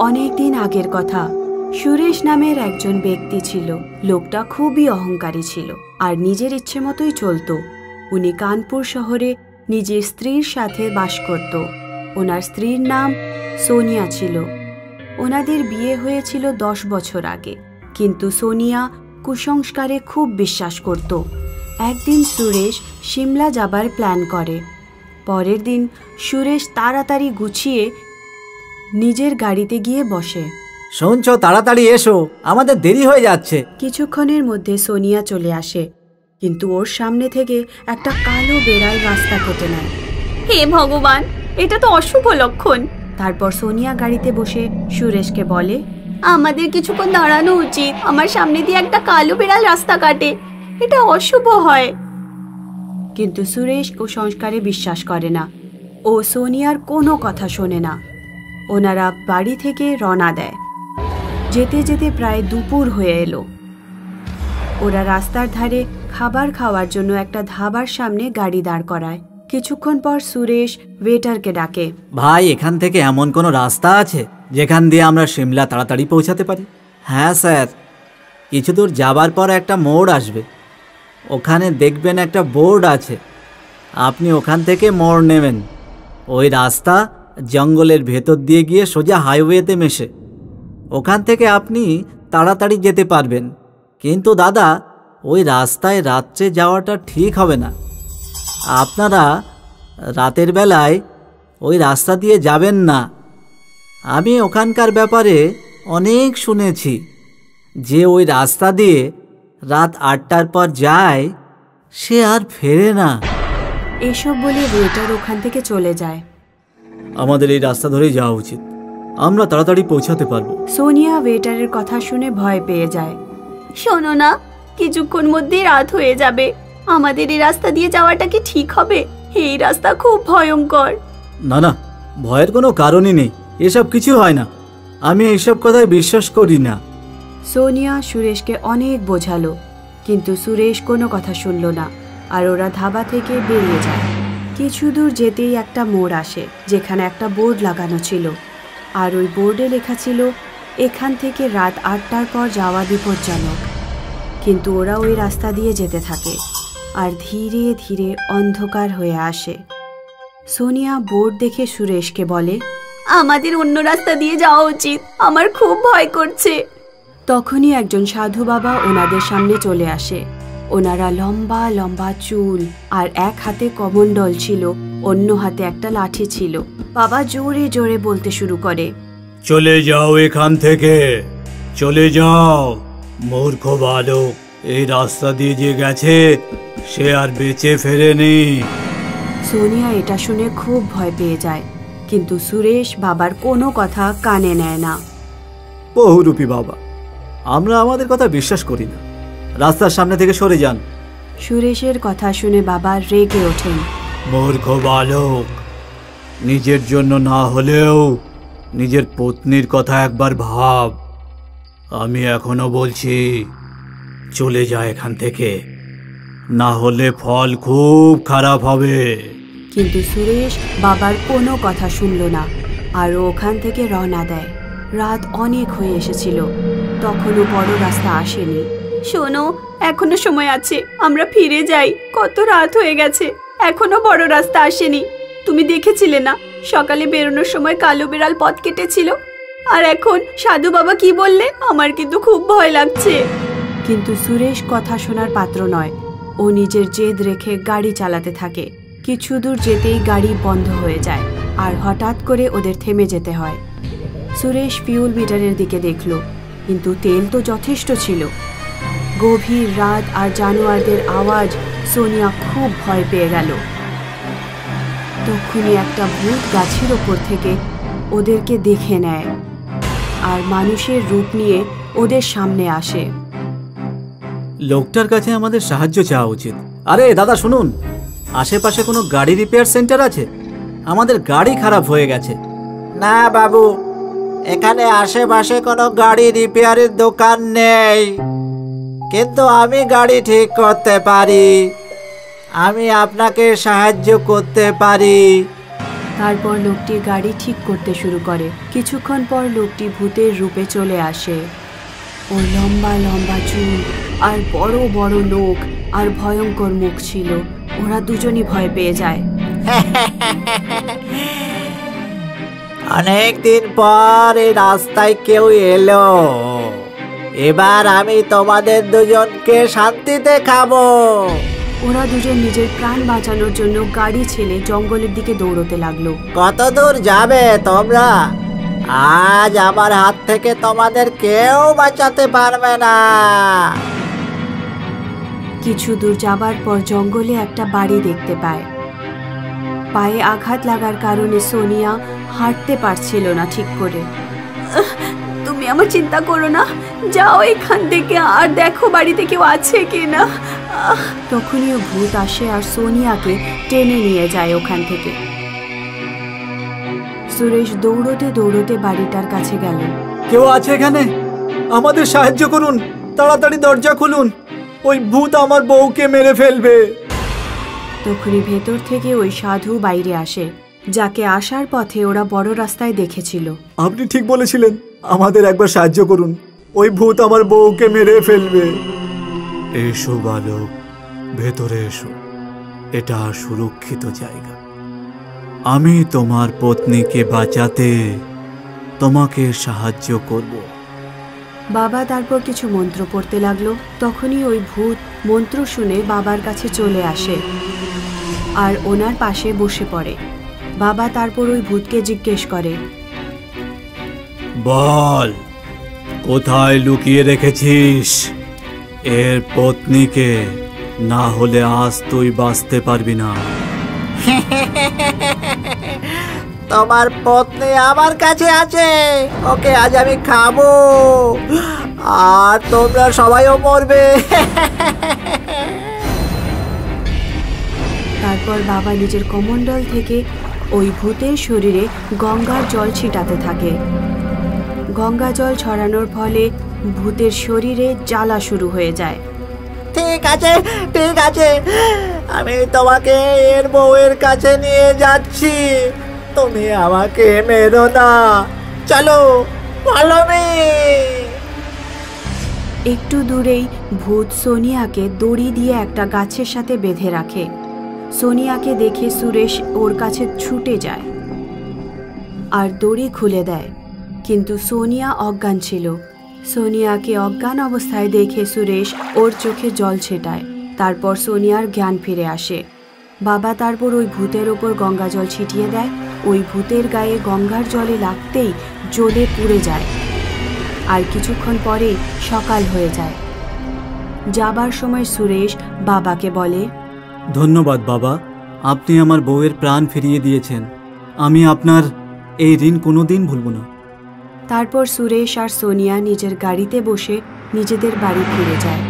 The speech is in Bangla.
অনেক দিন আগের কথা। সুরেশ নামের একজন ব্যক্তি ছিল। লোকটা খুবই অহংকারী ছিল আর নিজের ইচ্ছে মতোই চলত। উনি কানপুর শহরে নিজের স্ত্রীর সাথে বাস করত। ওনার স্ত্রীর নাম সোনিয়া ছিল। ওনাদের বিয়ে হয়েছিল 10 বছর আগে, কিন্তু সোনিয়া কুসংস্কারে খুব বিশ্বাস করত। একদিন সুরেশ সিমলা যাবার প্ল্যান করে। পরের দিন সুরেশ তাড়াতাড়ি গুছিয়ে নিজের গাড়িতে গিয়ে বসে। শুনছো, তাড়াতাড়ি এসো, আমাদের দেরি হয়ে যাচ্ছে। কিছুক্ষণের মধ্যে সোনিয়া চলে আসে, কিন্তু ওর সামনে থেকে একটা কালো বেড়াল রাস্তা কেটে নেয়। হে ভগবান, এটা তো অশুভ লক্ষণ। তারপর সোনিয়া গাড়িতে বসে সুরেশকে বলে, আমাদের কিছুক্ষণ দাঁড়ানো উচিত। আমার সামনে দিয়ে একটা কালো বেড়াল রাস্তা কাটে, এটা অশুভ হয়। কিন্তু সুরেশ কুসংস্কারে বিশ্বাস করে না। ও সোনিয়ার কোনো কথা শোনে না। ওনারা বাড়ি থেকে রওনা দেয়। যেতে যেতে প্রায় দুপুর হয়ে এলো। ওরা রাস্তার ধারে খাবার খাওয়ার জন্য একটা ধাবার সামনে গাড়ি দাঁড় করায়। কিছুক্ষণ পর সুরেশ ওয়েটারকে ডাকে, ভাই, এখান থেকে এমন কোনো রাস্তা আছে যেখান দিয়ে আমরা সিমলা তাড়াতাড়ি পৌঁছাতে পারি? হ্যাঁ স্যার, কিছু দূর যাবার পর একটা মোড় আসবে, ওখানে দেখবেন একটা বোর্ড আছে, আপনি ওখান থেকে মোড় নেবেন। ওই রাস্তা জঙ্গলের ভেতর দিয়ে গিয়ে সোজা হাইওয়েতে মেশে। ওখান থেকে আপনি তাড়াতাড়ি যেতে পারবেন। কিন্তু দাদা, ওই রাস্তায় রাত্রে যাওয়াটা ঠিক হবে না। আপনারা রাতের বেলায় ওই রাস্তা দিয়ে যাবেন না। আমি ওখানকার ব্যাপারে অনেক শুনেছি যে ওই রাস্তা দিয়ে রাত 8টার পর যায়, সে আর ফেরে না। এসব বলে ওয়েটার ওখান থেকে চলে যায়। আমাদের এই রাস্তা ধরেই যাওয়া উচিত, আমরা তাড়াতাড়ি পৌঁছাতে পারবো। সোনিয়া ওয়েটারের কথা শুনে ভয় পেয়ে যায়। শোনো না, কিছুক্ষণ মধ্যে রাত হয়ে যাবে। আমাদের এই রাস্তা দিয়ে যাওয়াটা কি ঠিক হবে? এই রাস্তা খুব ভয়ঙ্কর। না না, ভয়ের কোনো কারণই নেই, এসব কিছু হয় না। আমি এইসব কথায় বিশ্বাস করি না। সোনিয়া সুরেশকে অনেক বোঝালো, কিন্তু সুরেশ কোনো কথা শুনল না, আর ওরা ধাবা থেকে বেরিয়ে যায়। কিছু দূর যেতেই একটা মোড় আসে, যেখানে একটা বোর্ড লাগানো ছিল, আর ওই বোর্ডে লেখা ছিল, এখান থেকে রাত 8টার পর যাওয়া বিপজ্জনক। কিন্তু ওরা ওই রাস্তা দিয়ে যেতে থাকে, আর ধীরে ধীরে অন্ধকার হয়ে আসে। সোনিয়া বোর্ড দেখে সুরেশকে বলে, আমাদের অন্য রাস্তা দিয়ে যাওয়া উচিত, আমার খুব ভয় করছে। তখনই একজন সাধু বাবা ওনাদের সামনে চলে আসে। ওনারা লম্বা লম্বা চুল, আর এক হাতে কমণ্ডল ছিল, অন্য হাতে একটা লাঠি ছিল। বাবা জোরে জোরে বলতে শুরু করে, চলে যাও এখান থেকে, চলে যাও। মূর্খ বালক, এই রাস্তা দিয়ে যে গেছে সে আর বেঁচে ফেরেনি। সোনিয়া এটা শুনে খুব ভয় পেয়ে যায়, কিন্তু সুরেশ বাবার কোনো কথা কানে নেয় না। বহুরূপী বাবা, আমরা আমাদের কথা বিশ্বাস করি না, রাস্তার সামনে থেকে সরে যান। সুরেশের কথা শুনে বাবা রেগে ওঠেন। মূর্খ বালক, নিজের জন্য না হলেও নিজের পত্নীর কথা একবার ভাব। আমি এখনো বলছি, চলে যা এখান থেকে, না হলে ফল খুব খারাপ হবে। কিন্তু সুরেশ বাবার কোনো কথা শুনল না, আর ওখান থেকে রওনা দেয়। রাত অনেক হয়ে এসেছিল, তখনও বড় রাস্তা আসেনি। শোনো, এখনো সময় আছে, আমরা ফিরে যাই। কত রাত হয়ে গেছে, এখনো বড় রাস্তা আসেনি। তুমি দেখেছিলে না, সকালে বেরোনোর সময় কালো বিড়াল পথ কেটেছিল, আর এখন সাধু বাবা কি বললে? আমার কিন্তু খুব ভয় লাগছে। কিন্তু সুরেশ কথা শোনার পাত্র নয়। ও নিজের জেদ রেখে গাড়ি চালাতে থাকে। কিছু দূর যেতেই গাড়ি বন্ধ হয়ে যায়, আর হঠাৎ করে ওদের থেমে যেতে হয়। সুরেশ ফিউল মিটারের দিকে দেখল, কিন্তু তেল তো যথেষ্ট ছিল। গভীর রাত আর জানোয়ারদের আওয়াজ, সোনিয়া খুব ভয় পেয়ে গেল। তখনই একটা ভূত গাছের ওপর থেকে ওদেরকে দেখে নেয়, আর মানুষের রূপ নিয়ে ওদের সামনে আসে। লোকটার কাছে আমাদের সাহায্য চাওয়া উচিত। আরে দাদা শুনুন, আশেপাশে কোনো গাড়ি রিপেয়ার সেন্টার আছে? আমাদের গাড়ি খারাপ হয়ে গেছে। না বাবু, এখানে আশেপাশে কোনো গাড়ি রিপেয়ারের দোকান নেই, কিন্তু আমি গাড়ি ঠিক করতে পারি। আমি আপনাকে সাহায্য করতে পারি। তারপর লোকটি গাড়ি ঠিক করতে শুরু করে। কিছুক্ষণ পর লোকটি ভূতের রূপে চলে আসে। ওর লম্বা লম্বা চুল আর বড় বড় নখ আর ভয়ঙ্কর মুখ ছিল। ওরা দুজনই ভয় পেয়ে যায়। অনেকদিন পর এই রাস্তায় কেউ এলো। এবার আমি তোমাদের দুজনকে শান্তিতে খাবো। ওরা দুজন নিজের প্রাণ বাঁচানোর জন্য গাড়ি ছেড়ে জঙ্গলের দিকে দৌড়তে লাগলো। কত দূর যাবে তোমরা? আজ আমার হাত থেকে তোমাদের কেউ বাঁচাতে পারবে না। কিছু দূর যাবার পর জঙ্গলে একটা বাড়ি দেখতে পায়। পায়ে আঘাত লাগার কারণে সোনিয়া হাঁটতে পারছিল না ঠিক করে। তুমি আমার চিন্তা করো না, যাও এখান থেকে আর দেখো বাড়িতে কেউ আছে কিনা। তখনই ভূত আসে আর সোনিয়াকে টেনে নিয়ে যায় ওখান থেকে। সুরেশ দৌড়তে দৌড়তে বাড়িটার কাছে গেল। কেউ আছে এখানে? আমাদের সাহায্য করুন, তাড়াতাড়ি দরজা খুলুন, ওই ভূত আমার বউকে মেরে ফেলবে। তখনই ভেতর থেকে ওই সাধু বাইরে আসে, যাকে আসার পথে ওরা বড় রাস্তায় দেখেছিল। আপনি ঠিক বলেছিলেন, আমাদের একবার সাহায্য করুন, ওই ভূত আমার বউকে মেরে ফেলবে। এসো বালক, ভেতরে এসো, এটা সুরক্ষিত জায়গা। আমি তোমার পত্নীকে বাঁচাতে তোমাকে সাহায্য করব। বাবা তারপর কিছু মন্ত্র পড়তে লাগলো। তখনই ওই ভূত মন্ত্র শুনে বাবার কাছে চলে আসে আর ওনার পাশে বসে পড়ে। বাবা তারপর ওই ভূতকে জিজ্ঞেস করে, বল, কোথায় লুকিয়ে রেখেছিস এর পত্নীকে? না হলে আজ তুই বাঁচতে পারবি না। তোমার পত্নী আমার কাছে আছে, ওকে আজ আমি খাবো আর তোমরা সবাইও মরবে। তারপর বাবা নিজের কমণ্ডল থেকে ওই ভূতের শরীরে গঙ্গার জল ছিটাতে থাকে। গঙ্গা জল ছড়ানোর ফলে ভূতের শরীরে জ্বালা শুরু হয়ে যায়। ঠিক আছে, ঠিক আছে, আমি তোমাকে এর বউয়ের কাছে নিয়ে যাচ্ছি, তুমি আমাকে মেরো না, চলো ভালো মেয়ে। একটু দূরেই ভূত সোনিয়াকে দড়ি দিয়ে একটা গাছের সাথে বেঁধে রাখে। সোনিয়াকে দেখে সুরেশ ওর কাছে ছুটে যায় আর দড়ি খুলে দেয়, কিন্তু সোনিয়া অজ্ঞান ছিল। সোনিয়াকে অজ্ঞান অবস্থায় দেখে সুরেশ ওর চোখে জল ছেটায়। তারপর সোনিয়ার জ্ঞান ফিরে আসে। বাবা তারপর ওই ভূতের ওপর গঙ্গা জল ছিটিয়ে দেয়। ওই ভূতের গায়ে গঙ্গার জলে লাগতেই জ্বলে পুড়ে যায় আর কিছুক্ষণ পরে সকাল হয়ে যায়। যাবার সময় সুরেশ বাবাকে বলে, ধন্যবাদ বাবা, আপনি আমার বউয়ের প্রাণ ফিরিয়ে দিয়েছেন। আমি আপনার এই ঋণ কোনোদিন ভুলব না। তারপর সুরেশ আর সোনিয়া নিজের গাড়িতে বসে নিজেদের বাড়ি ফিরে যায়।